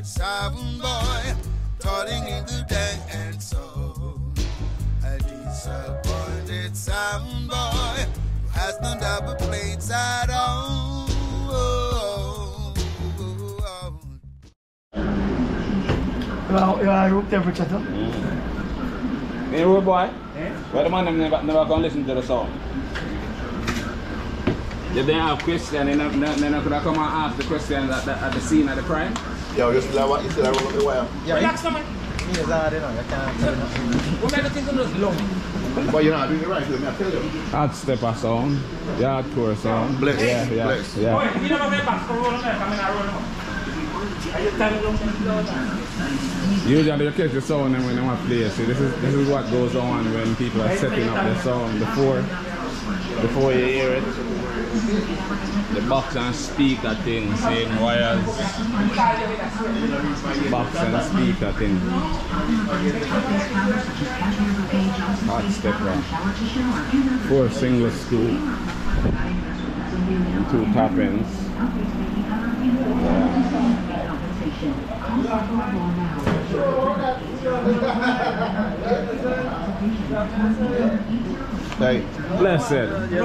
disappointed sound boy, toiling in the dance soul. A disappointed sound boy who has no double plates at all. You are room temperature too? Hey, road boy? Why the man never can listen to the song? If they have question, then I could have come and ask the question at the scene of the crime. Yeah, you still have the wire. Yeah, relax, man. Yes, I don't know. You can't. What make you think of those long? But you're not doing it right, let me tell you. Hard STEPPA sound, the hardcore sound. Bless. Yeah. Oh, you never went back for rolling there, coming and rolling. Are you telling them? Usually you catch the sound and when they want to play. See, this is what goes on when people are setting up the sound before you hear it. The box and speaker thing, same wires. Box and speaker thing. Hard STEPPA. 4 single scoop. 2 top ends. Hey. Blessed. Yes.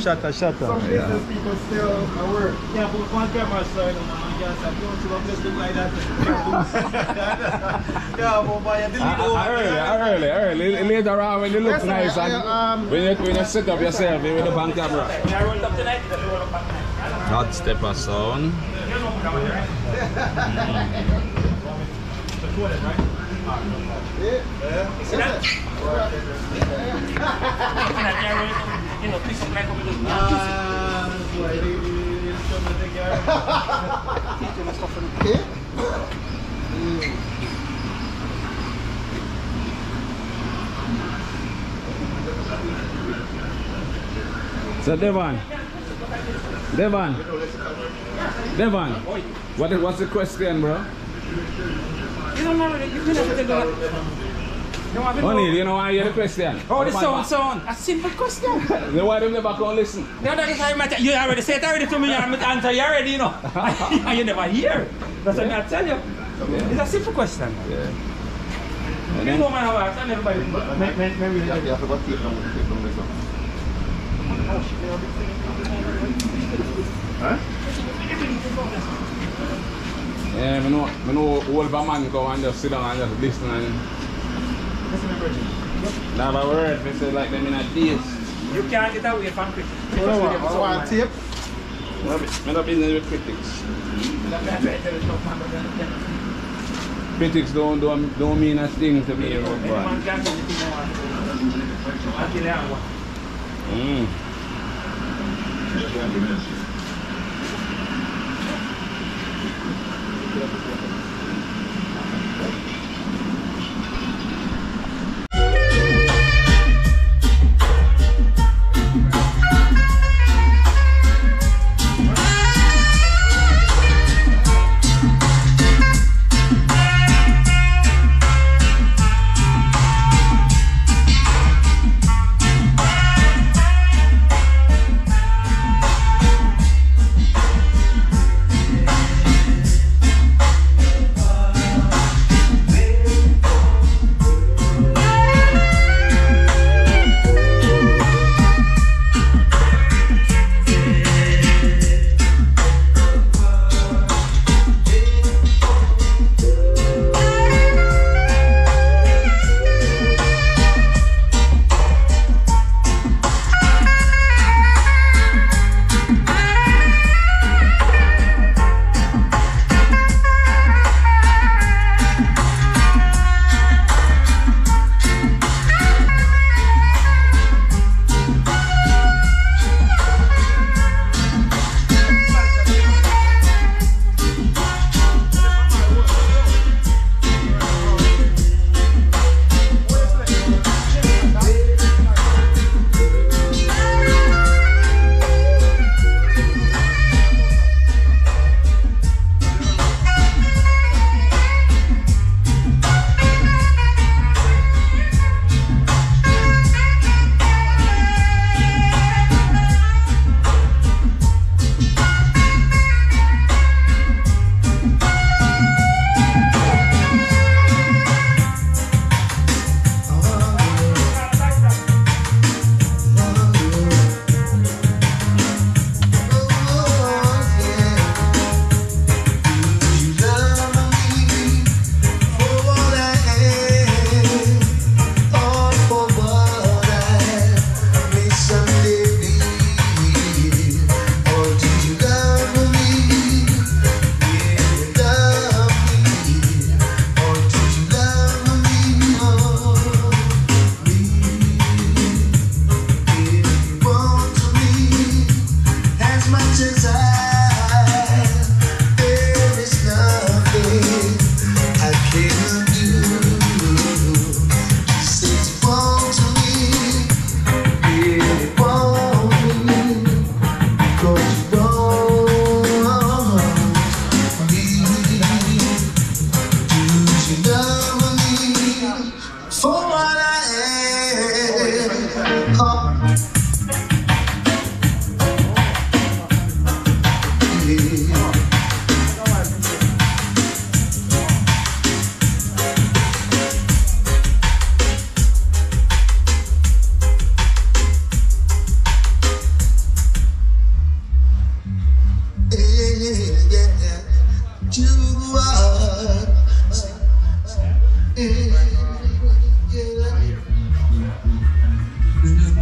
Shut up. Yeah. People still at work. Yeah, but one camera, so I don't like that. Yeah, but boy, Early. Later on when you look nice and when you set up yourself with the bank camera. Hard STEPPA sound. So Devon, what's the question, bro? You don't know, you can have to go. Only, you know why you hear the question? Oh, the sound. A simple question. Then why do you never come listen? No, that is how you already said already to me, I'm answer you already, you know. You never hear. That's what I tell you. It's a simple question. Yeah. You know my house, and everybody. You have to go tape from this one. Huh? Yeah, I know all of a man go and just sit down and just listen and have a word, they say like them in a daze. You can't get away from critics. I want tape. I'm not business with critics. Critics don't mean a thing to me, road boy.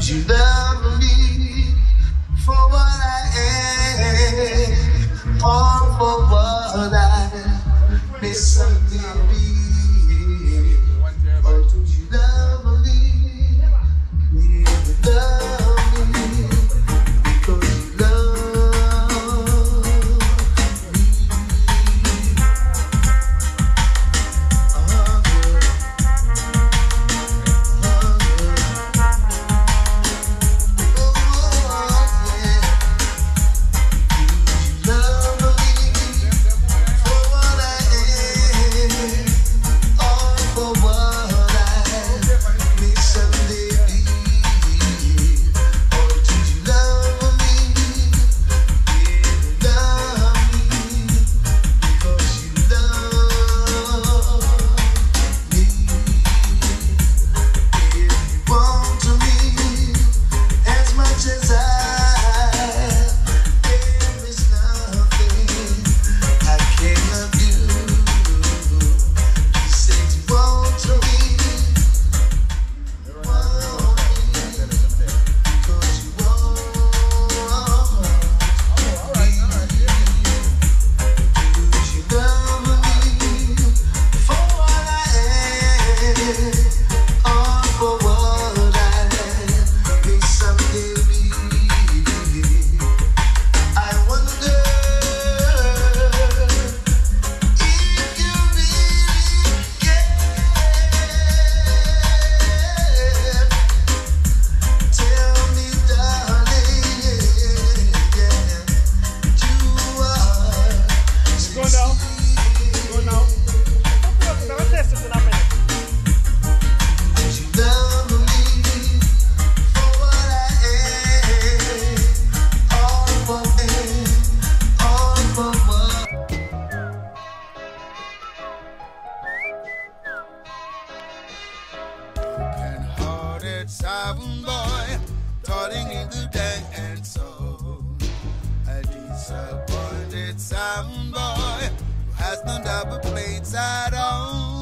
you love me for what I am, or for what I may someday be? Or do you love me? Will you love me because you love me? Sound boy, toiling in the dank and so a disappointed sound boy who has no double plates at all.